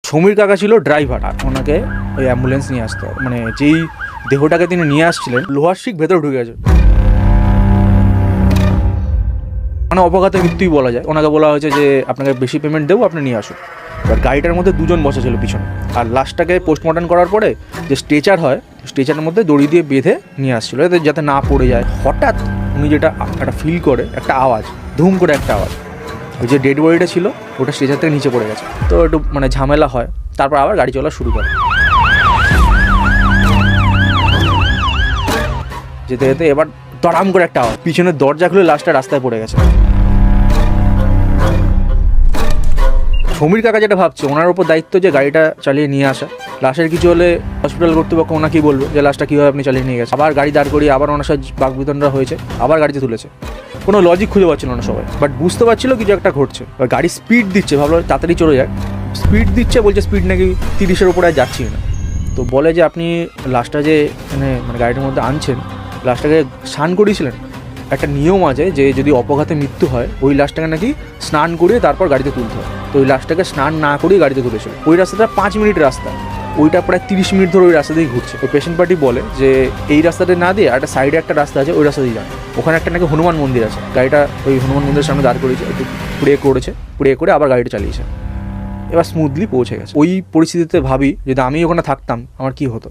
সমীর কাকা ছিল ড্রাইভার, আর ওনাকে ওই অ্যাম্বুলেন্স নিয়ে আসতে হবে। মানে যেই দেহটাকে তিনি নিয়ে আসছিলেন, লোহার শিক ভেতরে ঢুকে গেছে, মানে অপঘাতে মৃত্যুই বলা যায়। ওনাকে বলা হয়েছে যে আপনাকে বেশি পেমেন্ট দেবো, আপনি নিয়ে আসুন। এবার গাড়িটার মধ্যে দুজন বসা ছিল পিছনে, আর লাশটাকে পোস্টমর্টম করার পরে যে স্ট্রেচার হয়, স্ট্রেচারের মধ্যে দড়ি দিয়ে বেঁধে নিয়ে আসছিলো যাতে না পড়ে যায়। হঠাৎ উনি যেটা একটা ফিল করে, একটা আওয়াজ, ধুম করে একটা আওয়াজ, ওই যে ডেড বডিটা ছিল ওটা স্ট্রেচার থেকে নিচে পড়ে গেছে। তো একটু মানে ঝামেলা হয়, তারপর আবার গাড়ি চলা শুরু করে। যেতে যেতে এবার দড়াম করে একটা আওয়াজ, পিছনের দরজা খুলে লাশটা রাস্তায় পড়ে গেছে। সমীর কাকা যেটা ভাবছে, ওনার ওপর দায়িত্ব যে গাড়িটা চালিয়ে নিয়ে আসা। লাশের কিছু হলে হসপিটাল কর্তৃপক্ষ ওনাকেই বলবে যে লাশটা কীভাবে আপনি চালিয়ে নিয়ে গেছে। আবার গাড়ি দাঁড় করিয়ে আবার ওনার সাথে বাকবিতণ্ডা হয়েছে, আবার গাড়িতে তুলেছে। কোনো লজিক খুঁজে পাচ্ছিল না সবাই, বাট বুঝতে পারছিল কিছু একটা ঘটছে। এবার গাড়ি স্পিড দিচ্ছে, ভাবলো তাড়াতাড়ি চলে যাক। স্পিড দিচ্ছে, বলছে স্পিড নাকি 30-এর উপরে আর যাচ্ছি না। তো বলে যে আপনি লাশটা যে মানে গাড়িটার মধ্যে আনছেন, লাশটাকে স্নান করিয়েছিলেন। একটা নিয়ম আছে যে যদি অপঘাতে মৃত্যু হয়, ওই লাশটাকে নাকি স্নান করিয়ে তারপর গাড়িতে তুলতে হয়। তো ওই লাশটাকে স্নান না করিয়ে গাড়িতে তুলেছিল। ওই রাস্তাটা 5 মিনিট রাস্তা, ওইটা প্রায় 30 মিনিট ধরে ওই রাস্তা দিয়েই ঘুরছে। ওই পেশেন্ট পার্টি বলে যে এই রাস্তাটা না দিয়ে একটা সাইডে একটা রাস্তা আছে, ওই রাস্তা দিয়ে যান। ওখানে একটা নাকি হনুমান মন্দির আছে। গাড়িটা ওই হনুমান মন্দিরের সামনে দাঁড় করিয়েছে, একটু প্রে করে আবার গাড়িটা চালিয়েছে। এবার স্মুথলি পৌঁছে গেছে। ওই পরিস্থিতিতে ভাবি যদি আমি ওখানে থাকতাম আমার কী হতো।